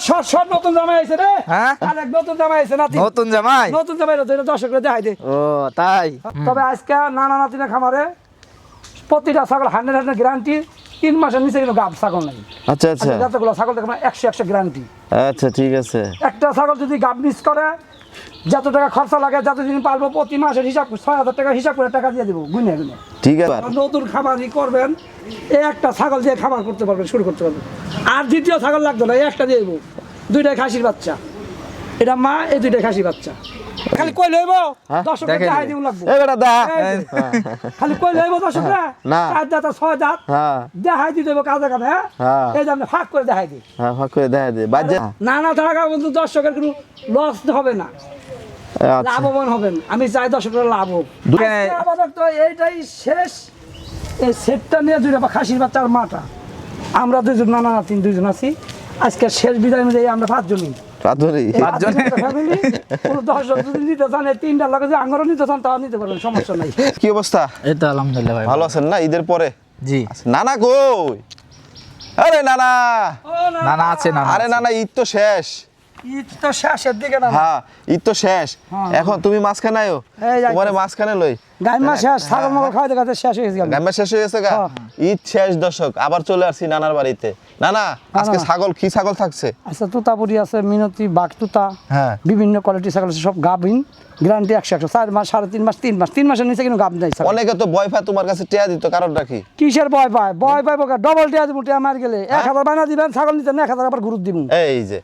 Short নতুন জামাই আইছে রে। হ্যাঁ আরেক নতুন জামাই আইছে নাতি। নতুন জামাই দর্শকরা দেখাই দে। ও তাই তবে আজকে নানা নাতিনের খামারে প্রতিটা ছাগল 100% গ্যারান্টি। 3 মাসের নিচে কিন্তু গাব ছাগল নাই। আচ্ছা আচ্ছা যতগুলো ছাগল দেখবেন 100 গ্যারান্টি। আচ্ছা ঠিক আছে। একটা ছাগল যদি গাব মিস করে যত টাকা খরচা লাগে যতদিন পারবো প্রতি মাসের হিসাব 6000 টাকা হিসাব করে টাকা দিয়ে দেবো গুনে গুনে। ঠিক আছে নতুন খামারই করবেন এই একটা ছাগল দিয়ে খামার করতে পারবেন, শুরু করতে পারবেন। আর দ্বিতীয় ছাগল লাগবে না, এই একটা দিয়ে দেবো। 2টাই খাসির বাচ্চা, এটা মা, এই 2টাই খাসি বাচ্চা। খালি কই লইব দর্শকরা দেখাই দিব লাগবে। এই বেটা দা খালি কই লইব দর্শকরা না 4 দাঁত 6 দাঁত হ্যাঁ দেখাই দি দেব কাজে কামে। হ্যাঁ এই যে আমরা ফাঁক করে দেখাই দিই। হ্যাঁ ফাঁক করে দেখা দে বাজে না না থাকা কিন্তু দর্শকের কোনো লস হবে না, আচ্ছা লাভবান হবেন। আমি চাই দর্শকরা লাভ হোক। দুটাই- আজকে আপাতত এইটাই শেষ। এই সেটটা নিয়ে 2টা খাসির বাচ্চা আর মাটা, আমরা 2জন নানা নাতি 2জন আছি। আজকে শেষ বিদায় মিলে আমরা 5 জনই। রাধুরি ফ্যামিলি কোনো দর্শক যদি নিতে চান এই 3টা লাগে যে আঙ্গরও নিতে চান তাও নিতে পারবেন, সমস্যা নাই। কি অবস্থা? এই তো আলহামদুলিল্লাহ ভাই ভালো আছেন না? ঈদের পরে জি নানা কই? আরে নানা নানা আছে নানা আরে নানা ঈদ তো শেষ। ঈদ তো শেষের দিকে না, হ্যাঁ ঈদ তো শেষ। এখন তুমি মাঝখানে আয়ো, এই যাইতেছি। তোমারে মাঝখানে লই। গাইমা শেষ, ছাগল মাগল খাওয়াতে খাওয়াতে শেষ হয়ে গেছে। গাম্বা শেষ হয়ে গেছে গা। ঈদ শেষ দর্শক, আবার চলে আসছি নানার বাড়িতে। নানা আজকে ছাগল কি ছাগল থাকছে? আচ্ছা তুতাপুরি আছে, মিনতি, বাঘ তুতা, হ্যাঁ বিভিন্ন কোয়ালিটি ছাগল আছে, সব গাভিন, গ্যারান্টি 100 4 মাস 3.5 মাস 3 মাস 3 মাসের নিচে কিন্তু গাভ নাই ছাগল। অনেকে তো ভয় পায় তোমার কাছে টিয়া দিত, কারণটা কি? কিসের ভয় পায়? ভয় পাইব ডবল টিয়া দিব, টিয়া মার গেলে 1000 বানা দিবেন, ছাগল নিতে 1000 আবার গুরুত দিব। এই যে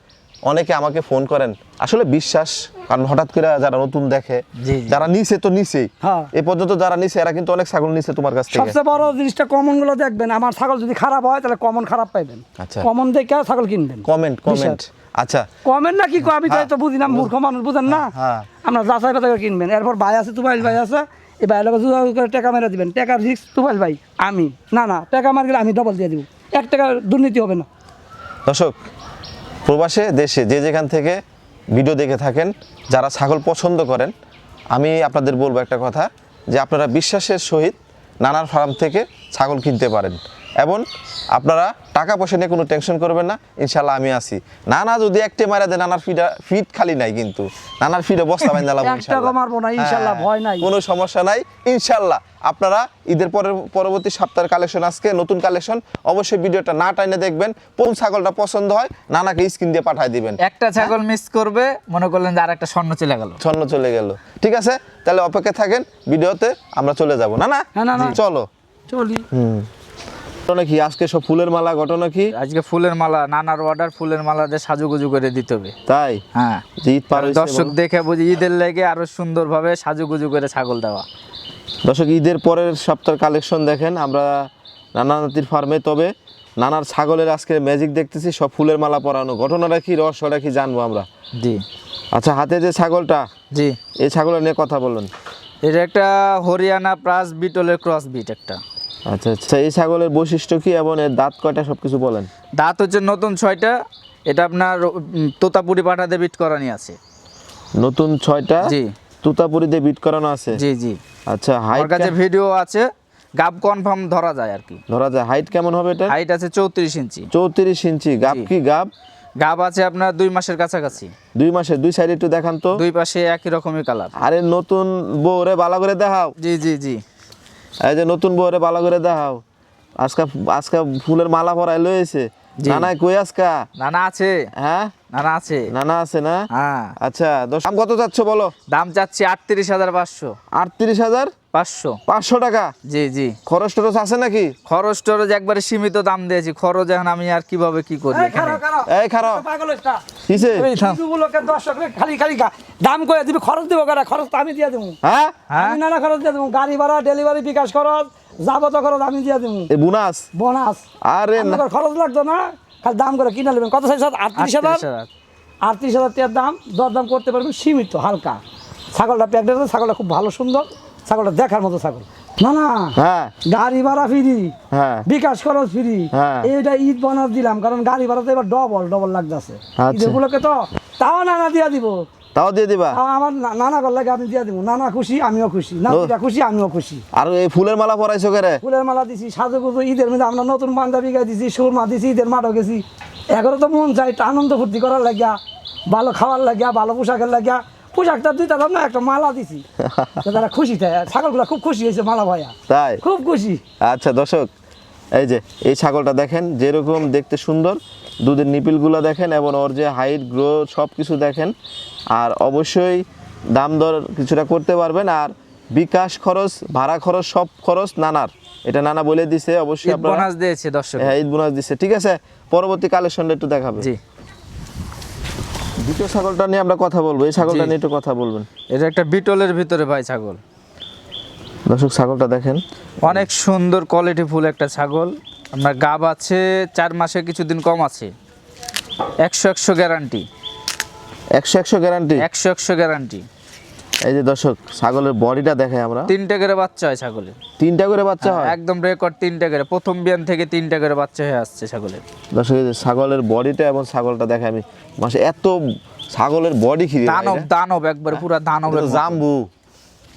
অনেকে আমাকে ফোন করেন, আসলে বিশ্বাস, কারণ হঠাৎ করে যারা নতুন দেখে, জি, জি। যারা নিছে তো নিছেই, হ্যাঁ। এ পর্যন্ত যারা নিছে এরা কিন্তু অনেক ছাগল নিছে তোমার কাছ থেকে। সবচেয়ে বড় জিনিসটা কমন গুলো দেখবেন। আমার ছাগল যদি খারাপ হয় তাহলে কমন খারাপ পাইবেন, আচ্ছা। কমন দেখে ছাগল কিনবেন। কমেন্ট আচ্ছা কমেন্ট না কি কয় আমি তাই তো বুঝি না, মূর্খ মানুষ বুঝেন না। হ্যাঁ। আমরা যাচাই বাছাই করে কিনবেন। এরপর ভাই আছে, তুফাইল ভাই আছে, এই ভাইয়ের লগে যোগাযোগ করে টাকা মেরে দিবেন। টাকার রিস্ক তুফাইল ভাই, আমি না টাকা মার গেলে আমি ডবল দিয়ে দিব, 1 টাকা দুর্নীতি হবে না। দর্শক প্রবাসে দেশে যে যেখান থেকে ভিডিও দেখে থাকেন, যারা ছাগল পছন্দ করেন, আমি আপনাদের বলবো একটা কথা, যে আপনারা বিশ্বাসের সহিত নানার ফার্ম থেকে ছাগল কিনতে পারেন এবং আপনারা টাকা পয়সা নিয়ে কোনো টেনশন করবেন না। ইনশাল্লাহ আমি আছি। নানা যদি একটে মারা দেয়, নানার ফিট খালি নাই, কিন্তু নানার ফিটে বস্তা বাইন্দা লাভ এক টাকা মারবো না ইনশাল্লাহ, ভয় নাই, কোনো সমস্যা নাই ইনশাল্লাহ। আপনারা ঈদের পরবর্তী সপ্তাহের কালেকশন, আজকে নতুন কালেকশন, অবশ্যই ভিডিওটা না টাইনে দেখবেন। কোন ছাগলটা পছন্দ হয় নানাকে স্ক্রিন দিয়ে পাঠিয়ে দিবেন। একটা ছাগল মিস করবে, মনে করলেন যে আরেকটা স্বর্ণ চলে গেল, স্বর্ণ চলে গেল। ঠিক আছে, তাহলে অপেক্ষা থাকেন, ভিডিওতে আমরা চলে যাব। না চলো চলি। ঘটনা কি আজকে? সব ফুলের মালা, ঘটনা কি? আজকে ফুলের মালা, নানার অর্ডার, ফুলের মালা দিয়ে সাজুগুজু করে দিতে হবে। তাই হ্যাঁ, যে ঈদ পার হইছে, দর্শক দেখে বুঝি ঈদের লেগে আরো সুন্দরভাবে সাজুগুজু করে ছাগল দেওয়া। দর্শক ঈদের পরের সপ্তাহের কালেকশন দেখেন আমরা নানা নাতির ফার্মে। তবে নানার ছাগলের আজকে ম্যাজিক দেখতেছি, সব ফুলের মালা পরানো। ঘটনাটা কি, রহস্যটা কি জানবো আমরা। জি আচ্ছা, হাতে যে ছাগলটা, জি, এই ছাগলের নিয়ে কথা বলুন। এটা একটা হরিয়ানা প্লাস বিটলের ক্রস বিট একটা। আচ্ছা আচ্ছা, এই ছাগলের বৈশিষ্ট্য কি এবং এর দাঁত কয়টা সবকিছু বলেন। দাঁত হচ্ছে নতুন 6টা, এটা আপনার তোতাপুরি পাঠাতে বিট করানি আছে। নতুন 6টা জি, তুতাপুরি দিয়ে বিট করানো আছে। জি জি, আচ্ছা, আমার হাইট কাছে ভিডিও আছে, গাব কনফার্ম ধরা যায় আর কি। ধরা যায়। হাইট কেমন হবে এটা? হাইট আছে 34 ইঞ্চি। 34 ইঞ্চি। গাব জি। কি গাব? গাব আছে আপনার 2 মাসের কাছাকাছি। 2 মাসের। 2 সাইডে একটু দেখান তো। 2 পাশে একই রকমের কালার। আরে নতুন বউরে ভালো করে দেখাও। জি জি জি, এই যে নতুন বউরে ভালো করে দেখাও। আজকে আজকে ফুলের মালা পরাই লয়েছে। জি। নানা কই আজকা? নানা আছে, হ্যাঁ নানা আছে। নানা আছে না? হ্যাঁ, আচ্ছা, দাম কত চাচ্ছ বলো? দাম চাচ্ছি 38,500। 38,500 500। টাকা। জি জি, খরচ টরচ আছে নাকি? খরচ টরচ একবারে সীমিত দাম দিয়েছি। খরচ এখন আমি আর কিভাবে কি করি এখানে। এই খারাপ পাগল এটা কিসে? শুধুগুলোকে দর্শক খালি খালি দাম করে দিবি, খরচ দিব কারা? খরচ তো আমি দিয়ে দেবো। হ্যাঁ আমি নানা খরচ দিয়ে দেবো, গাড়ি ভাড়া, ডেলিভারি, বিকাশ খরচ, যাবতীয় খরচ আমি দিয়ে দেবো। এই বোনাস। বোনাস আরে না, আপনার খরচ লাগতো না, খালি দাম করে কিনে নেবেন। কত চাইছে? 38,000। 38,000 টাকার দাম, দরদাম করতে পারবেন সীমিত, হালকা। ছাগলটা প্যাকেট, ছাগলটা খুব ভালো, সুন্দর ছাগলটা, দেখার মতো ছাগল। না না, হ্যাঁ গাড়ি ভাড়া ফ্রি, হ্যাঁ বিকাশ খরচ ফ্রি। হ্যাঁ। এইটা ঈদ বোনাস দিলাম, কারণ গাড়ি ভাড়া তো এবার ডবল লাগতেছে। আচ্ছা। এগুলোকে তো তাও নানা দিয়া দিব, তাও দিয়ে দিবা। আমার নানা গল লাগে আমি দিয়া দিব। নানা খুশি, আমিও খুশি, নাতিরা খুশি, আমিও খুশি। আর এই ফুলের মালা পরাইছো কেরে? ফুলের মালা দিছি, সাজুগুজু ঈদের মধ্যে আমরা নতুন পাঞ্জাবি গায়ে দিছি, সুরমা দিছি, ঈদের মাঠও গেছি। এগারো তো মন চাই একটু আনন্দ ফুর্তি করার লাগিয়া, ভালো খাওয়ার লাগিয়া, ভালো পোশাকের লাগিয়া। পোশাকটা দিতে না একটা মালা দিছি, তো তারা খুশি থাকে। ছাগলগুলা খুব খুশি হয়েছে মালা ভাইয়া, তাই খুব খুশি। আচ্ছা দর্শক, এই যে এই ছাগলটা দেখেন যেরকম দেখতে সুন্দর, দুধের নিপিলগুলো দেখেন এবং ওর যে হাইট গ্রোথ সব কিছু দেখেন। আর অবশ্যই দাম দর কিছুটা করতে পারবেন। আর বিকাশ খরচ, ভাড়া খরচ, সব খরচ নানার, এটা নানা বলে দিছে। অবশ্যই ঈদ আপনারা বোনাস দিয়েছে দর্শক। হ্যাঁ, ঈদ বোনাস দিচ্ছে। ঠিক আছে, পরবর্তী কালেকশনটা একটু দেখাবে। জি, দ্বিতীয় ছাগলটা নিয়ে আমরা কথা বলবো, এই ছাগলটা জি। নিয়ে একটু কথা বলবেন। এটা একটা বিটলের ভিতরে ভাই ছাগল, দর্শক ছাগলটা দেখেন, অনেক সুন্দর কোয়ালিটি ফুল একটা ছাগল। আপনার গাব আছে 4 মাসে কিছুদিন কম আছে, 100 গ্যারান্টি, 100 গ্যারান্টি। 100 গ্যারান্টি। এই যে দর্শক ছাগলের বডিটা দেখাই আমরা, 3টা করে বাচ্চা হয় ছাগলের, 3টা করে বাচ্চা হয়। একদম রেকর্ড 3টা করে, প্রথম বিয়ান থেকে 3টা করে বাচ্চা হয়ে আসছে ছাগলের। দর্শক এই যে ছাগলের বডিটা এবং ছাগলটা দেখে আমি মাসে এত ছাগলের বডি খিরে দানব দানব একবার পুরা দানবের মতো। জাম্বু,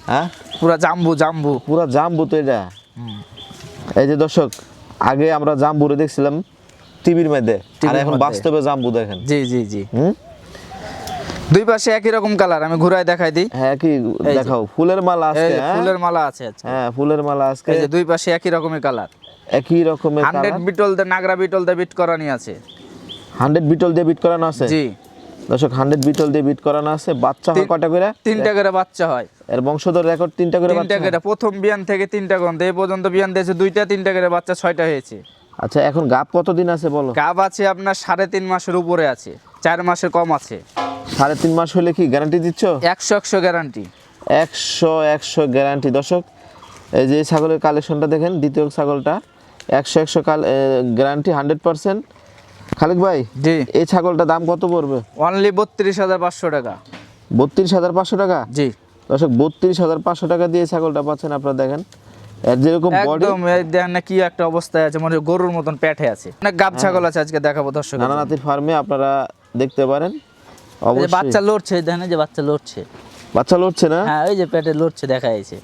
হ্যাঁ পুরা জাম্বু জাম্বু। পুরা জাম্বু তো এটা। এই যে দর্শক, আগে আমরা জাম্বুরে দেখছিলাম টিভির মধ্যে, আর এখন মধ্যে। বাস্তবে জাম্বু দেখেন। জি জি জি, হুম, দুই পাশে একই রকম কালার, আমি ঘুরায় দেখাই দিই। হ্যাঁ কি যে। দেখাও, ফুলের মালা এই আজকে, যে হ্যাঁ? ফুলের মালা আছে আজকে। হ্যাঁ ফুলের মালা আজকে, এই যে দুই পাশে একই রকমের কালার, একই রকমের 100 বিটল দে নাগরা বিটল দে বিট করানি আছে। 100 বিটল দিয়ে বিট করানো আছে। জি, দর্শক 100 বিটল দিয়ে বিট করানো আছে। বাচ্চা হয় কয়টা করে? 3টা করে বাচ্চা হয়, এর বংশধর রেকর্ড 3টা করে 3টা বাচ্চা হয়। করে। প্রথম বিয়ান থেকে 3টা গন্ধ এই পর্যন্ত বিয়ান দিয়েছে 2টা, 3টা করে বাচ্চা 6টা হয়েছে। আচ্ছা এখন গাব কতদিন আছে বলো? গাব আছে আপনার 3.5 মাসের উপরে আছে, 4 মাসের কম আছে। 3.5 মাস হলে কি গ্যারান্টি দিচ্ছ? 100 গ্যারান্টি। 100 গ্যারান্টি। দর্শক এই যে এই ছাগলের কালেকশনটা দেখেন, দ্বিতীয় ছাগলটা 100 গ্যারান্টি 100%। খালিক ভাই, জি, এই ছাগলটা দাম কত পড়বে? অনলি 32,500 টাকা। 32,500 টাকা। জি, দর্শক 32,500 টাকা দিয়ে এই ছাগলটা পাচ্ছেন। আপনারা দেখেন এর যেরকম বডি, একদম এই দেখেন না কি একটা অবস্থায় আছে, মনে হয় গরুর মতন পেটে আছে। অনেক গাব ছাগল আছে, আজকে দেখাবো দর্শক। নানা নাতির ফার্মে আপনারা দেখতে পারেন। বাচ্চা অবশ্যই লড়ছে, দেখেন এই যে বাচ্চা লড়ছে। বাচ্চা লড়ছে না? হ্যাঁ, ওই যে পেটে লড়ছে দেখা যাচ্ছে।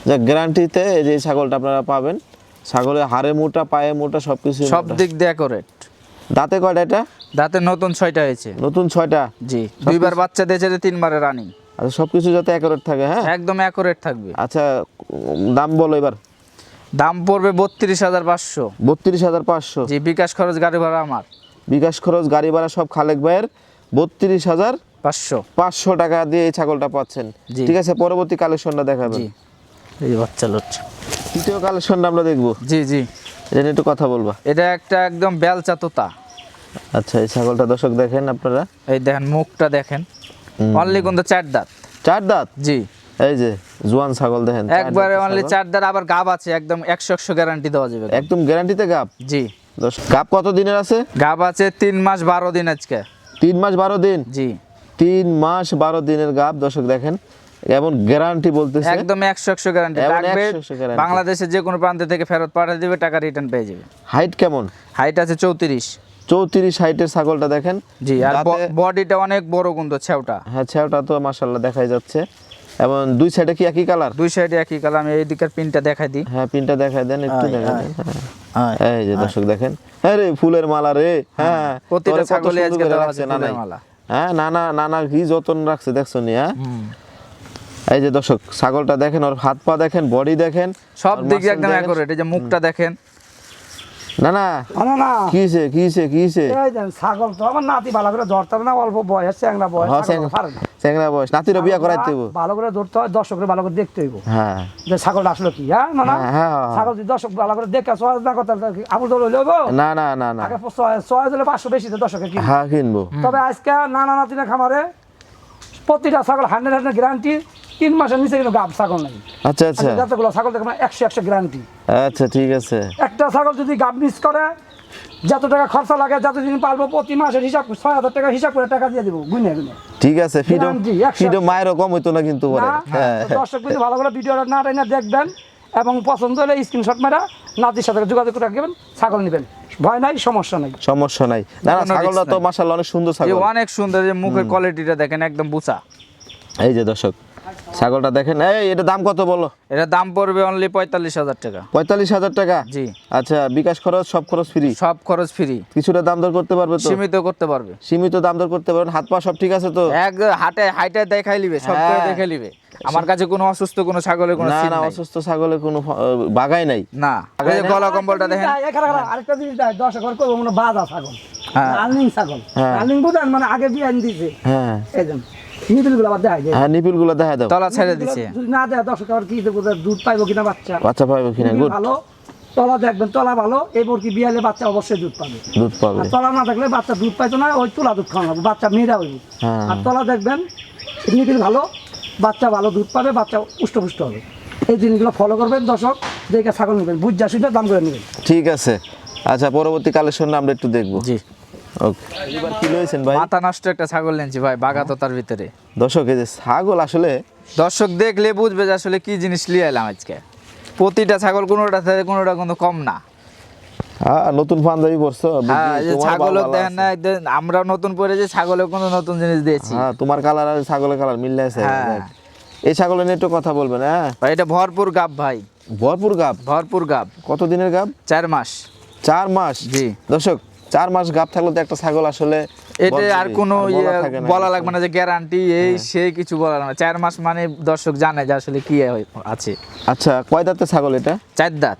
যা গ্যারান্টিতে এই যে এই ছাগলটা আপনারা পাবেন। ছাগলের হাড়ে মোটা, পায়ে মোটা, সবকিছু সব দিক দিয়ে অ্যাকুরেট। দাঁতে কয়টা এটা? দাঁতে নতুন 6টা হয়েছে। নতুন 6টা। জি, 2বার বাচ্চা দিয়েছে, 3বারে রানিং। আচ্ছা সবকিছু যাতে অ্যাকুরেট থাকে, হ্যাঁ একদম অ্যাকুরেট থাকবে। আচ্ছা দাম বলো এবার। দাম পড়বে 32,500। 32,500। জি, বিকাশ খরচ গাড়ি ভাড়া আমার। বিকাশ খরচ গাড়ি ভাড়া সব খালেক ভাইয়ের। 500 টাকা দিয়ে এই ছাগলটা পাচ্ছেন। জি। ঠিক আছে, পরবর্তী কালেকশনটা দেখাবেন। জি, এই যে বাচ্চা লড়ছে। তৃতীয় কালেকশনটা আমরা দেখবো, জি জি, এটা নিয়ে একটু কথা বলবা। এটা একটা একদম বেলচা তোতা। আচ্ছা এই ছাগলটা দর্শক দেখেন আপনারা, এই দেখেন মুখটা দেখেন, অনলি কিন্তু 4 দাঁত। 4 দাঁত। জি, এই যে জোয়ান ছাগল দেখেন, 4 একবারে দাঁতের অনলি ছাগল। 4 দাঁত, আবার গাব আছে একদম 100 গ্যারান্টি দেওয়া যাবে। একদম গ্যারান্টিতে গাব। জি, গাব কত দিনের আছে? গাব আছে 3 মাস 12 দিন আজকে। 3 মাস 12 দিন। জি, 3 মাস 12 দিনের গাব দর্শক দেখেন, এমন গ্যারান্টি বলতেছে। একদম 100 গ্যারান্টি এমন লাগবে। 100 guarantee। বাংলাদেশের যে কোনো প্রান্ত থেকে ফেরত পাঠিয়ে দিবে, টাকা রিটার্ন পেয়ে যাবে। হাইট কেমন? হাইট আছে 34। হাইটের ছাগলটা দেখেন। জি, আর দাঁতে- বডিটা অনেক বড় কিন্তু ছেউটা। হ্যাঁ ছেউটা তো মাশাআল্লাহ দেখাই যাচ্ছে। এবং দুই সাইডে কি একই কালার? দুই সাইডে একই কালার। আমি এই দিকের পিনটা দেখাই দিই। হ্যাঁ পিনটা দেখাই দেন একটু, আয়, দেখাই আয়। দেন। হ্যাঁ। এই যে দর্শক দেখেন, হ্যাঁ রে ফুলের মালা রে, হ্যাঁ প্রতিটা তোরে কত ছাগলে সুন্দর আজকে করে দেওয়া রাখছে আছে নানাই। ফুলের মালা। হ্যাঁ নানা নানা কি যতন রাখছে দেখছো নি, হ্যাঁ এই যে দর্শক ছাগলটা দেখেন, ওর হাত পা দেখেন, বডি দেখেন, সব ওর দিকে muscle একদম দেখেন। অ্যাকুরেট। এই যে মুখটা দেখেন। না না না না, কি হইছে কি হইছে কি হইছে? এই দেন ছাগল তো আমার নাতি ভালো করে ধরতে হবে না, অল্প বয়স, চ্যাংরা বয়স, হ্যাঁ ছাগল পারে না। চ্যাংরা বয়স, নাতিরও বিয়া করাইতে হইব। ভালো করে ধরতে হয়, দর্শকরা ভালো করে দেখতে হইব হ্যাঁ যে ছাগলটা আসলে কি। হ্যাঁ না না, হ্যাঁ, হ্যাঁ, হ্যাঁ। ছাগল যদি দর্শক ভালো করে দেখে সহজ না কথা আবুল দল হইলে হইব। না না না না আগে সহজ হলে 500 বেশি দর্শকের কি। হ্যাঁ কিনবো। তবে আজকে নানা নাতিনা খামারে প্রতিটা ছাগল 100 গ্যারান্টি। 3 মাসের নিচে কিন্তু গাব ছাগল নাই। আচ্ছা আচ্ছা যতগুলো ছাগল দেখবেন 100 গ্যারান্টি। আচ্ছা ঠিক আছে। একটা ছাগল যদি গাব মিস করে, যত টাকা খরচা লাগে, যতদিন পারবো প্রতি মাসের হিসাব 6,000 টাকা হিসাব করে টাকা দিয়ে দিব গুনে গুনে। ঠিক আছে, ফিডো Guarantee, 100 ফিডো মায়েরও কম হইতো না কিন্তু পরে। না, হ্যাঁ তো দর্শক কিন্তু ভালো করে ভিডিওটা না টাইনা দেখবেন এবং পছন্দ হলে স্ক্রিনশট মারা নাতির সাথে যোগাযোগ করে রাখবেন, ছাগল নেবেন, ভয় নাই, সমস্যা নাই। সমস্যা নাই। না না কোনো ছাগলটা risk তো নাই। মাশাআল্লাহ অনেক সুন্দর যে ছাগল। অনেক সুন্দর, যে মুখের কোয়ালিটিটা দেখেন একদম বুচা। এই যে দর্শক ছাগলটা দেখেন, এই এটা দাম কত বলো? এটা দাম পড়বে অনলি 45,000 টাকা। 45,000 টাকা? জি। আচ্ছা, বিকাশ খরচ সব খরচ ফ্রি? সব খরচ ফ্রি। কিছুটা দাম দর করতে পারবে তো? সীমিত করতে পারবে। সীমিত দাম দর করতে পারবেন, হাত পা সব ঠিক আছে তো? এক হাটে হাইটে দেখাই লিবে, সব করে হ্যাঁ। দেখাই লিবে। আমার কাছে কোনো অসুস্থ কোনো ছাগলের কোনো না সিন না, নাই। অসুস্থ ছাগলের কোনো বাগাই নাই। না, এই যে গলা কম্বলটা দেখেন। আরেকটা জিনিস দেয়, 10 ঘর করবো মানে বাঁধা ছাগল, হ্যাঁ। রানিং ছাগল, হ্যাঁ। রানিং বুঝেন মানে আগে বিয়ান দিছে, হ্যাঁ এই যে নিবিলগুলো আবার দেখায় যে হ্যাঁ, নিপিলগুলো দেখা দাও। তলা ছেড়ে দিছে। যদি না দেয় 10 ঘর কি দেবো, দুধ পাইবো কিনা বাচ্চা, বাচ্চা পাবে কিনা? নিবিল গুড, ভালো, তলা দেখবেন তলা ভালো, এই মুরগি বিয়ালে বাচ্চা অবশ্যই দুধ পাবে। দুধ পাবে। আর তলা না থাকলে বাচ্চা দুধ পাইতো না, ওই তুলা দুধ খাওয়ানো লাগবে, বাচ্চা মেয়েরা হইব। হ্যাঁ। আর তলা দেখবেন নিবিল ভালো, বাচ্চা ভালো দুধ পাবে, বাচ্চা পুষ্ট হবে। এই জিনিসগুলো ফলো করবেন দর্শক, দেখে ছাগল নেবেন, বুঝা শুনে দাম করে নেবেন। ঠিক আছে। আচ্ছা, পরবর্তী কালেকশন আমরা একটু দেখবো। জি। ওকে, এবার কি লয়েছেন ভাই? মাথা নষ্ট একটা ছাগল নিয়েছি ভাই, বাগাতো তার ভিতরে। দর্শক, এই যে ছাগল আসলে দর্শক দেখলে বুঝবে যে আসলে কি জিনিস লিয়ে এলাম আজকে। প্রতিটা ছাগল কোনোটা থেকে কোনোটা কিন্তু কম না। হ্যাঁ, নতুন পাঞ্জাবি পরছো, হ্যাঁ, এই যে তোমার ছাগল ভালো দেখেন না, একদম আমরা নতুন পরে যে ছাগলে কোনো নতুন জিনিস দিয়েছি। হ্যাঁ, তোমার কালার আর ছাগলের কালার মিললে আছে। হ্যাঁ। দেখ, এই ছাগলের নিয়ে একটু কথা বলবেন। হ্যাঁ, ভাই এটা ভরপুর গাব ভাই, ভরপুর গাব। ভরপুর গাব। কত দিনের গাব? 4 মাস। 4 মাস? জি। দর্শক, 4 মাস গাব থাকলে তো একটা ছাগল আসলে এটা আর কোনো বলা থাকে না। বলা লাগবে না যে গ্যারান্টি এই সেই কিছু বলা লাগবে না। 4 মাস মানে দর্শক জানে যে আসলে কি আছে। আচ্ছা, কয় দাঁতের ছাগল এটা? 4 দাঁত।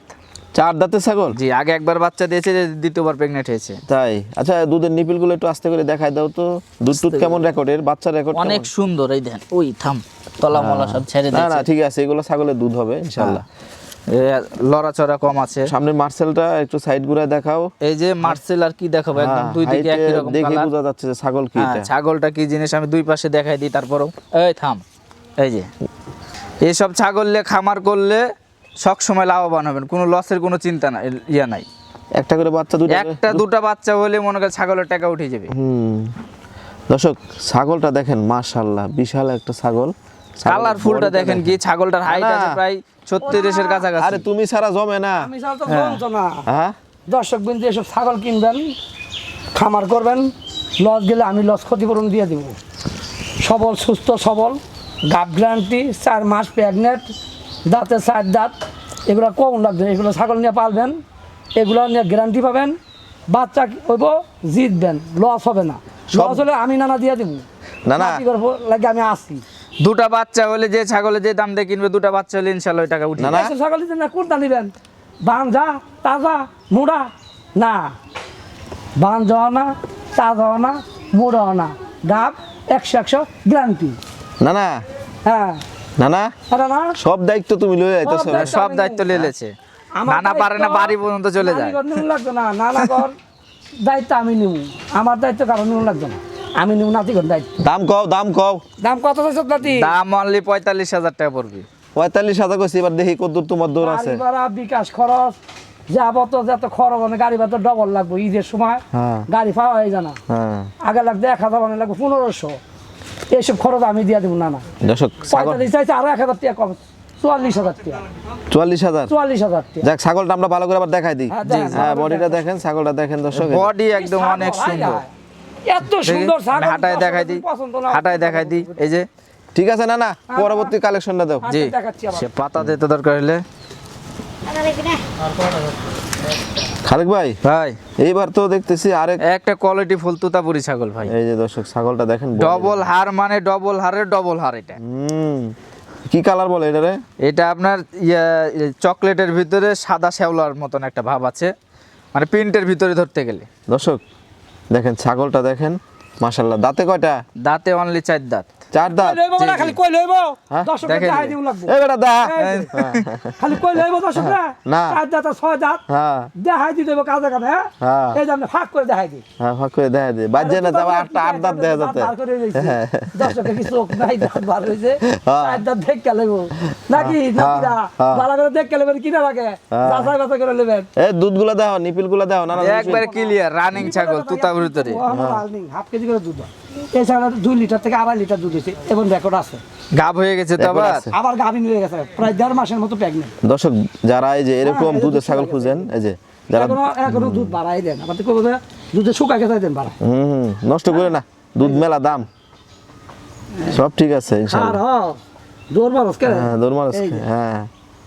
4 দাঁতের ছাগল? জি, আগে একবার বাচ্চা দিয়েছে, দ্বিতীয়বার প্রেগনেন্ট হয়েছে। তাই? আচ্ছা, দুধের নিপিলগুলো একটু আস্তে করে দেখাই দাও তো। দুধ টুধ কেমন রেকর্ডের? বাচ্চার রেকর্ড অনেক সুন্দর, এই দেখেন, ওই থাম তলা মলা সব ছেড়ে না না, দিয়েছে। ঠিক আছে, এগুলো ছাগলের দুধ হবে ইনশাআল্লাহ। লড়াচড়া কম আছে। সামনের মার্সেলটা একটু সাইড ঘুরে দেখাও। এই যে মার্সেল আর কি দেখাবো, একদম দুই দিকে হাইটে একই রকম দেখে কালার। বোঝা যাচ্ছে যে ছাগল কি এটা। ছাগলটা কি জিনিস আমি দুই পাশে দেখাই দিই, তারপরও এই থাম। এই যে এইসব ছাগল নিয়ে খামার করলে সব সময় লাভবান হবেন, কোনো লসের কোনো চিন্তা নাই, ইয়া নাই। একটা করে বাচ্চা দুটো? একটা দুটা বাচ্চা হলে মনে করেন ছাগলের টাকা উঠে যাবে। দর্শক, ছাগলটা দেখেন, মাশাআল্লাহ, বিশাল একটা ছাগল। কালারফুলটা দেখেন কি, ছাগলটার হাইট না। আছে প্রায় 36 কাছাকাছি। আরে তুমি সারা জমে না। আমি ছাড়া তো জমতো না। হ্যাঁ, দর্শক বিন্দু এসব ছাগল কিনবেন, খামার করবেন, লস গেলে আমি লস ক্ষতিপূরণ দিয়ে দিব। সবল সুস্থ সবল, গাব গ্যারান্টি, 4 মাস প্রেগনেন্ট, দাঁতে 4 দাঁত, এগুলো কম লাগবে। এগুলো ছাগল নিয়ে পালবেন, এগুলো নিয়ে গ্যারান্টি পাবেন, বাচ্চা হইব, জিতবেন, লস হবে না। লস হলে আমি নানা দিয়ে দিব। না না, কি করবো লাগে আমি আসি। দুটা বাচ্চা হলে যে ছাগলের যে দাম দিয়ে কিনবে, দুটা বাচ্চা হলে ইনশাল্লাহ ওই টাকা উঠে না যাবে। না, এসব ছাগল দিতে না, কোনটা নেবেন? বাঞ্জা, তাজা, মুড়া? না, বাঞ্জা না, তাজা না, মুড়া না, গাব 100 গ্যারান্টি। না না, হ্যাঁ, না না, আরে না, সব দায়িত্ব তুমি লয়ে যাইতেছো। সব দায়িত্ব সব আমি দায়িত্ব নেব। লেলেছে। আমার নানা পারে না, দায়িত্ব- বাড়ি পর্যন্ত চলে যায়। নানিঘর নিউন লাগবে না, নানাঘর দায়িত্ব আমি নিব। আমার দায়িত্ব কারণ নিউন লাগবে না, আমি নিব নাতিঘর দায়িত্ব। দাম কও, দাম কও। দাম কত চাইছ নাতি? দাম অনলি 45,000 টাকা পড়বে। 45,000 কইছি, এবার দেখি কতদূর তোমার দৌড় আছে। গাড়ি ভাড়া, বিকাশ খরচ, যাবত যত খরচ মানে গাড়ি ভাড়া ডবল লাগবে ঈদের সময়। হ্যাঁ। গাড়ি পাওয়া যায় জানা, হ্যাঁ, আগে লাগবে 1,000, মানে লাগবে 1500। এইসব খরচ আমি দিয়ে দেবো। না না, দর্শক, ছাগল 45 চাইছে, আরো 1,000 টাকা কম, 44,000 টাকা। 44,000। 44,000 টাকা। যাক, ছাগলটা আমরা ভালো করে আবার দেখাই দিই। হ্যাঁ, দেখেন, হ্যাঁ, ছাগলটা বডিটা দেখেন। দেখেন, ছাগলটা দেখেন দর্শক। বডি একদম অনেক ছাগল, সুন্দর। হায় হায়। এত সুন্দর ছাগল হাঁটায় দেখাই দিই, পছন্দ না। হাঁটায় দেখাই দিই। এই যে ঠিক আছে, না না, পরবর্তী কালেকশনটা দাও। আচ্ছা, জি, দেখাচ্ছি আবার। সে পাতা দিতে দরকার হলে। খালেক ভাই, ভাই এইবার তো দেখতেছি আরেক, একটা কোয়ালিটি ফুল তুতাপুরি ছাগল ভাই, এই যে দর্শক, ছাগলটা দেখেন, body ডবল হার, মানে ডবল হারের ডবল হার। এটা কি কালার বলে এটা রে? এটা আপনার চকলেটের ভিতরে সাদা শ্যাওলার মতন একটা ভাব আছে, মানে প্রিন্টের ভিতরে ধরতে গেলে। দর্শক দেখেন, ছাগলটা দেখেন, মাশাআল্লাহ। দাঁতে কয়টা? দাঁতে অনলি 4 দাঁত। 4 দাঁত? লইবো না, খালি কই লইবো? হ্যাঁ, দর্শককে দেখেন। দেখাই দিও লাগবো। এই বেটা দা। এই যে, খালি কই লইবো দর্শকরা? না। 4 দাঁত আর 6 দাঁত হ্যাঁ দেখাই দিতে হবে কাজে কামে। হ্যাঁ, হ্যাঁ এই যে আপনি ফাঁক করে দেখাই দিই। হ্যাঁ, ফাঁক করে দেখা দে, বাজে না যাবে। 8 দাঁত দেখা যাচ্ছে। বার করে রইছে। হ্যাঁ। দর্শকের কি চোখ নাই, দাঁত বার হইছে। হ্যাঁ। 4 দাঁত দেখকে লইবো নাকি? নাকিরা হ্যাঁ। ভালো করে দেখকে লইবেন, কিনা লাগে যাচাই বাছাই করে লইবেন। এই দুধগুলো দাও, নিপিলগুলো দাও। না না, একবারে ক্লিয়ার রানিং ছাগল তুতাপুর ভিতরে। হাফ কেজি করে দুধ হয়। এই ছাগলটা 2 লিটার থেকে 2.5 লিটার দুধ হয়েছে এবং রেকর্ড আছে। গাব হয়ে গেছে তো একবার আবার। আছে। আবার গাভিন হয়ে গেছে, প্রায় 1.5 মাসের মতো প্রেগনেন্ট। দর্শক, যারা এই যে এরকম দুধের ছাগল খুঁজেন, এই যে যারা এখনো দুধ বাড়াই দেন, আবার তো কবে দুধে শুকাই গেছে দেন বাড়া। নষ্ট করে না, দুধ মেলা দাম, সব ঠিক আছে আর ইনশাআল্লাহ। দৌড় মারস কে হ্যাঁ দৌড় মারস এই যে। হ্যাঁ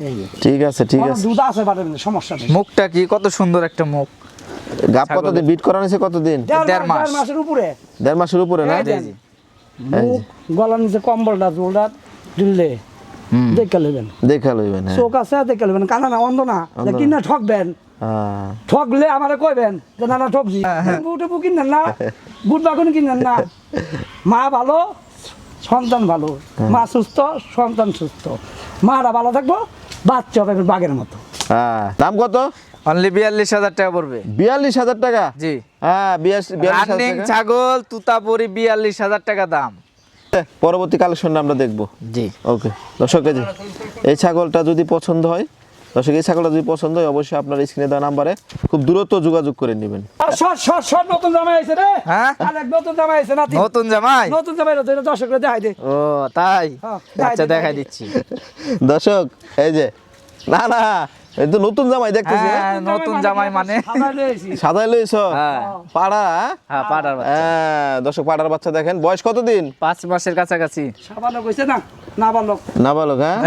এই যে ঠিক আছে ঠিক আমার আছে। দুধ আছে বাটের মধ্যে, সমস্যা নেই। মুখটা কি কত সুন্দর একটা মুখ। গাব কতদিন বিট করা হয়েছে কতদিন? দেড় মাস। 1.5 মাসের উপরে 1.5 মাসের উপরে না? এই যে। মুখ গলার নিচে কম্বলটা জোলটা দিলে হুম। দেখে নেবেন, দেখা লইবেন হ্যাঁ। চোখ আছে দেখে নেবেন, কানা না অন্ধ না, যে কিনা ঠকবেন, হ্যাঁ। ঠকলে আমারে কইবেন যে না না ঠকছি, বুটে বু কিনেন না, বুট বাগুন কিনেন না। মা ভালো সন্তান ভালো, মা সুস্থ সন্তান সুস্থ, মারা ভালো থাকবো, বাচ্চা হবে বাঘের মতো। হ্যাঁ দাম কত? অনলি 42,000 টাকা পড়বে। 42,000 টাকা? জি। হ্যাঁ 42,000 রানিং টাকা। ছাগল তুতাপুরি 42,000 টাকা দাম। পরবর্তী কালেকশনটা আমরা দেখবো। জি। ওকে দর্শক, এই ছাগলটা যদি পছন্দ হয়, দর্শক এই ছাগলটা যদি পছন্দ হয় অবশ্যই আপনার স্ক্রিনে দেওয়া নাম্বারে খুব দ্রুত যোগাযোগ করে নেবেন। আর শর্ট নতুন জামাই আইছে রে, হ্যাঁ? আরেক নতুন জামাই আইছে নাতি, নতুন জামাই? নতুন জামাই রয়েছে, দর্শকরা দেখাই দে। ও তাই? হ্যাঁ, আচ্ছা দেখাই দেখাই দে। দিচ্ছি। দর্শক এই যে, না না এই তো নতুন জামাই দেখতেছি। হ্যাঁ, নতুন জামাই মানে? সাদা লইছি। সাদাই লইছ হ্যাঁ। পাড়া? হ্যাঁ, পাড়ার বাচ্চা। হ্যাঁ দর্শক পাড়ার বাচ্চা দেখেন, বয়স কতদিন? 5 মাসের কাছাকাছি। সাবানো কইছে না, না বালক। নাবালক হ্যাঁ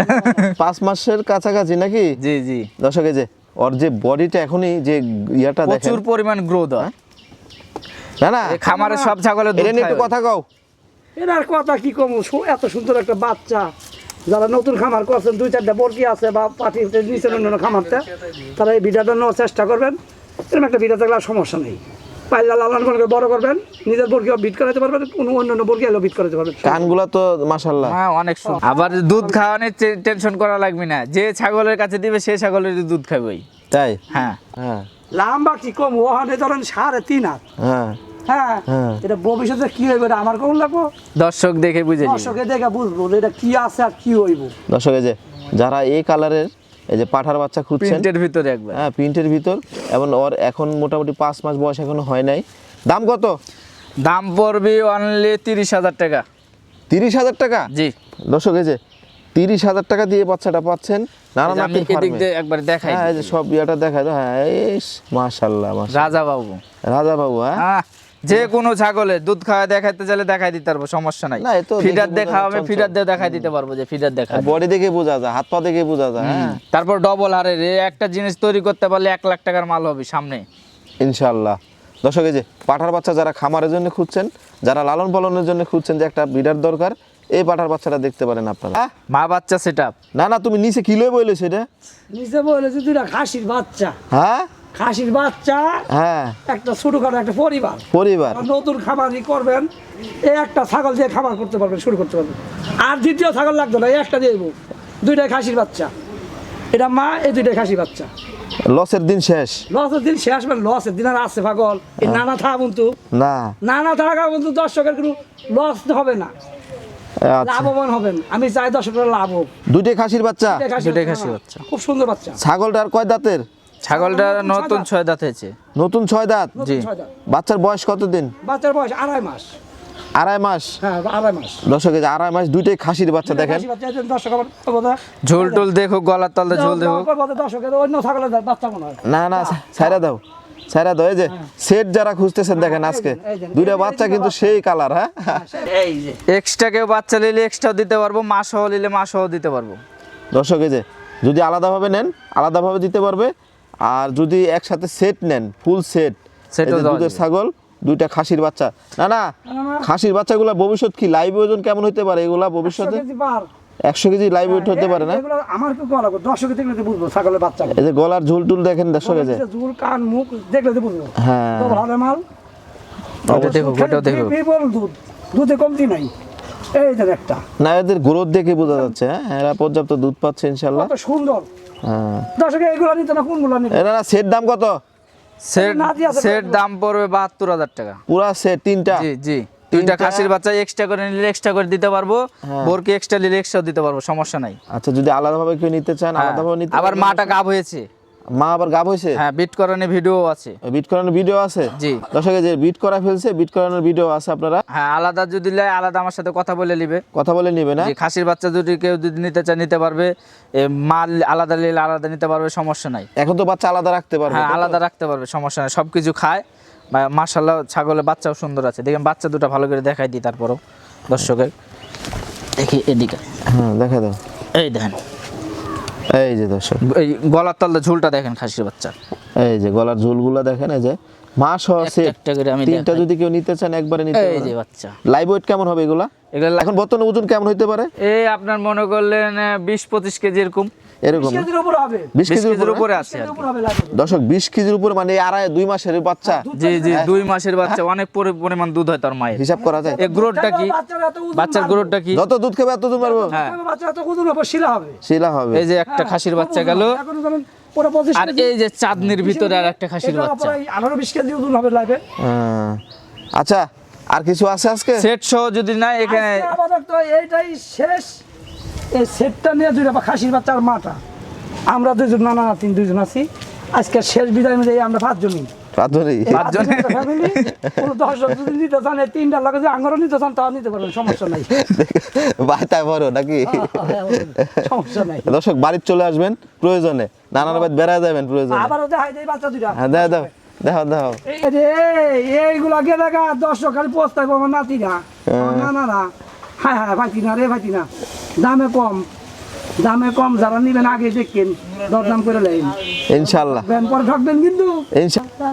5 মাসের কাছাকাছি নাকি? জি জি। দর্শক এই যে ওর যে বডিটা এখনই যে ইয়াটা দেখেন, প্রচুর পরিমাণ গ্রোথ হয়। না না এই খামারে সব ছাগলের দুধ এটা নিয়ে একটু খায়। কথা কও। এর কথা কি কম, এত সুন্দর একটা বাচ্চা, যারা নতুন খামার করছেন, 2-4টা বর্গি আছে বা পাটি নিচের অন্য খামারটা, তারা এই ভিডিওটা নেওয়ার চেষ্টা করবেন। এরকম একটা ভিডিও থাকলে আর সমস্যা নেই, পাইলা লালন পালন করে বড় করবেন, নিজের বর্গিও বিট করাতে পারবেন, কোনো অন্য বর্গি এলেও বিট করাতে পারবেন। কানগুলা তো মাশাআল্লাহ। হ্যাঁ অনেক সুন্দর। আবার দুধ খাওয়ানোর টেনশন করা লাগবে না, যে ছাগলের কাছে দিবে সেই ছাগলের দুধ খাবেই। তাই? হ্যাঁ। হ্যাঁ লাম্বা কি কম, ওখানে ধরেন 3.5 হাত। হ্যাঁ হ্যাঁ, হ্যাঁ। এটা ভবিষ্যতে কি হইবে এটা আমার কেমন লাগবো, দর্শক দেখে বুঝে নিবে। দর্শকে দেখে বুঝবো যে এটা কি আছে আর কি হইব। দর্শক এই যে যারা এই কালারের এই যে পাঠার বাচ্চা খুঁজছেন, প্রিন্টের ভিতরে একবার। হ্যাঁ প্রিন্টের ভিতর, এবং ওর এখন মোটামুটি 5 মাস বয়স এখনো হয় নাই। দাম কত? দাম পড়বে অনলি 30,000 টাকা। 30,000 টাকা? জি। দর্শক এই যে 30,000 টাকা দিয়ে বাচ্চাটা পাচ্ছেন নানা আমি নাতির এদিক ফার্মে। দিয়ে একবার দেখাই হ্যাঁ এই যে দিচ্ছি। সব ইয়াটা দেখায় দাও। হ্যাঁ ইস মাশাআল্লাহ মাশাআল্লাহ। রাজা বাবু। রাজা বাবু হ্যাঁ হ্যাঁ, যে কোনো ছাগলে দুধ খাওয়া দেখাইতে চাইলে দেখাই দিতে পারবো, সমস্যা নাই। না, এ তো ফিডার দেখে দেখা হবে, বোঝা ফিডার দিয়ে দেখাই দিতে পারবো যে ফিডার দেখা। বডি দেখে বোঝা যায়, হাত পা দেখে বোঝা যায়। হ্যাঁ তারপর ডবল হারের একটা জিনিস তৈরি করতে পারলে 1 লাখ টাকার মাল হবে সামনে। ইনশাআল্লাহ। দর্শক এই যে পাঠার বাচ্চা যারা খামারের জন্য খুঁজছেন, যারা লালন পালনের জন্য খুঁজছেন যে একটা বিডার দরকার, এই পাঠার বাচ্চাটা দেখতে পারেন আপনারা। মা বাচ্চা সেটআপ। না না তুমি নিচে কিলো বইলে সেটা? নিচে বলে যে দুইটা খাসির বাচ্চা, হ্যাঁ খাসির বাচ্চা, হ্যাঁ একটা ছোটখাটো একটা পরিবার। পরিবার। আর নতুন খামারই করবেন, এই একটা ছাগল দিয়ে খামার করতে পারবেন, শুরু করতে পারবেন। আর দ্বিতীয় ছাগল লাগবে না, এই একটা দিয়ে দেবো, দুইটাই খাসির বাচ্চা, এটা মা, এই দুইটাই খাসি বাচ্চা। লসের দিন শেষ? লসের দিন শেষ, মানে লসের দিন আর আছে পাগল, এই নানা থাকা বন্ধু, না নানা থাকা বন্ধু দর্শকের কোনো লস হবে না, আচ্ছা লাভবান হবেন। আমি চাই দর্শকরা লাভ হোক। দুইটাই খাসির বাচ্চা? দুইটাই খাসি বাচ্চা। খুব সুন্দর বাচ্চা। ছাগলটার কয় দাঁতের? ছাগলটা নতুন নতুন 6 দাঁত হয়েছে। নতুন 6 দাঁত? নতুন জি। 6 দাঁত। বাচ্চার বয়স কতদিন? বাচ্চার বয়স 2.5 মাস। 2.5 মাস? হ্যাঁ 2.5 মাস। দর্শক এই যে 2.5 মাস, দুইটাই খাসির বাচ্চা দেখেন। খাসি বাচ্চা, এই যে দর্শক আবার বলবে, ঝোল টোল দেখো, গলার তলতে ঝোল দেখো। দর্শকের অন্য ছাগলের বাচ্চা মনে হয়। না না ছাইরা দাও, ছাইরা দাও। এই যে সেট যারা খুঁজতেছেন দেখেন আজকে দুইটা বাচ্চা কিন্তু সেই কালার। হ্যাঁ এই যে এক্সট্রা কেউ বাচ্চা নিলে এক্সট্রাও দিতে পারবো, মা সহ নিলে মা সহ দিতে পারবো। দর্শক এই যে যদি আলাদাভাবে নেন আলাদাভাবে দিতে পারবে, আর যদি একসাথে সেট নেন ফুল সেট, সেটও দেওয়া দুধের যাবে। ছাগল, দুইটা খাসির বাচ্চা। না না খাসির বাচ্চাগুলা ভবিষ্যৎ কি লাইভ ওজন কেমন হতে পারে এগুলা ভবিষ্যতে? 100 কেজি পার। 100 কেজি লাইভ ওয়েট হতে পারে না? এগুলো আমার কি বলা লাগবে, দর্শকে দেখলে তো বুঝবো ছাগলের বাচ্চা। এই যে গলার ঝুল টুল দেখেন দর্শক এই যে। ঝুল কান মুখ দেখলে তো বুঝবো। হ্যাঁ তো ভালো মাল। ওটা দেখো, ওটাও দেখো। বিপুল দুধ, দুধে কমতি নাই। এই যে একটা না এদের গ্রোথ দেখে বোঝা যাচ্ছে। হ্যাঁ এরা পর্যাপ্ত দুধ পাচ্ছে ইনশাল্লাহ। কত সুন্দর। হ্যাঁ দর্শকে এগুলো নিতে না, কোনগুলো নিতে? এরা সেট দাম কত? সেট নাতি আছে সেট দাম পড়বে 72,000 টাকা। পুরা সেট তিনটা? জি জি। দুইটা তিনটা- খাসির বাচ্চা এক্সট্রা করে নিলে এক্সট্রা করে দিতে পারবো, বোরকে এক্সট্রা নিলে এক্সট্রা দিতে পারবো, সমস্যা নাই। আচ্ছা যদি আলাদাভাবে কেউ নিতে চান হ্যাঁ। আলাদাভাবে নিতে আবার পারবেন। মাটা গাব হয়েছে। মা আবার গাব হয়েছে? হ্যাঁ, বিট করানোর ভিডিও আছে। বিট করানোর ভিডিও আছে? জি। দর্শক এই যে বিট করা ফেলছে, বিট করানোর ভিডিও আছে, আপনারা হ্যাঁ, আলাদা যদি লে আলাদা আমার সাথে কথা বলে নিবে। কথা বলে নিবে না? যে খাসির বাচ্চা যদি কেউ যদি নিতে চায় নিতে পারবে, মাল আলাদা নিলে আলাদা নিতে পারবে, সমস্যা নাই। এখন তো বাচ্চা আলাদা রাখতে পারবে? হ্যাঁ, তাই তো? আলাদা রাখতে পারবে, সমস্যা নাই, সবকিছু খায়। মাশাআল্লাহ ছাগলের বাচ্চাও সুন্দর আছে। দেখেন বাচ্চা দুটো ভালো করে দেখাই দিই তারপরও দর্শকের। দেখি এদিকে, হ্যাঁ দেখা দাও। এই দেখেন, এই যে দর্শক, এই গলার তলটা ঝুলটা দেখেন খাসির বাচ্চার। এই যে গলার ঝুলগুলো দেখেন, এই যে মা সহ একটা একটা করে আমি তিনটা দেখাই। যদি কেউ নিতে চান একবারে নিতে এই পারেন। যে বাচ্চা, লাইভ ওয়েট কেমন হবে এগুলা? এগুলো এখন বর্তমানে ওজন কেমন হইতে পারে? এই আপনার মনে করলেন 20-25 কেজি এরকম, এরকম 20 কেজির উপর হবে, 20 20 কেজির কেজির উপরে? উপরে আছে আর কেজির কি। উপর হবে লাগবে। দর্শক 20 কেজির উপরে মানে এই আড়াই 2 মাসের বাচ্চা, জি জি, 2 মাসের বাচ্চা, অনেক পরিমাণ দুধ হয় তার মায়ের। হিসাব করা যায়? এই গ্রোথটা কি, বাচ্চার এত ওজন বাচ্চার বাড়বে। গ্রোথটা কি? যত দুধ খাবে এত দুধ পারবো, হ্যাঁ। বাচ্চা এত ওজন হবে, শিলা হবে। শিলা হবে। এই যে একটা খাসির বাচ্চা গেল, এখন ধরেন পুরো 25 আর কেজি, এই যে চাঁদনির ভিতরে আর একটা খাসির এটা বাচ্চা। প্রায় 18-20 কেজি ওজন হবে লাইভে। আচ্ছা আর কিছু আছে আজকে? সেট সহ যদি না এখানে, আজকে আপাতত এইটাই শেষ। এই সেটটা নিয়ে দুইটা খাসির বাচ্চা আর মাটা, আমরা দুজন, নানা নাতিন দুজন আছি। আজকে শেষ বিদায় মিলে আমরা 5 জনই। রাধুনি ফ্যামিলি, কোনো দর্শক যদি নিতে চান, এই 3টা লাগে যে আঙ্গরও নিতে চান, তাও নিতে পারবেন, সমস্যা নাই। বাতায় বড় নাকি? সমস্যা নাই। দর্শক বাড়িতে চলে আসবেন প্রয়োজনে, নানার বাড়ি বেড়ায় যাবেন প্রয়োজনে। আবারও দেখাই দেই বাচ্চা দুইটা। হ্যাঁ দাও দাও দাও দাও। এই রে, এইগুলা গে দেখা দর্শক খালি পস্তাইবো আমার নাতিরা, আমার নানারা। হ্যাঁ হ্যাঁ, ভাইতি না রে, ভাইতি না। দামে কম, দামে কম, যারা নিবেন আগে দেখেন, দরদাম করে লেন। ইনশাআল্লাহ পরে ঠকবেন কিন্তু। ইনশাআল্লাহ।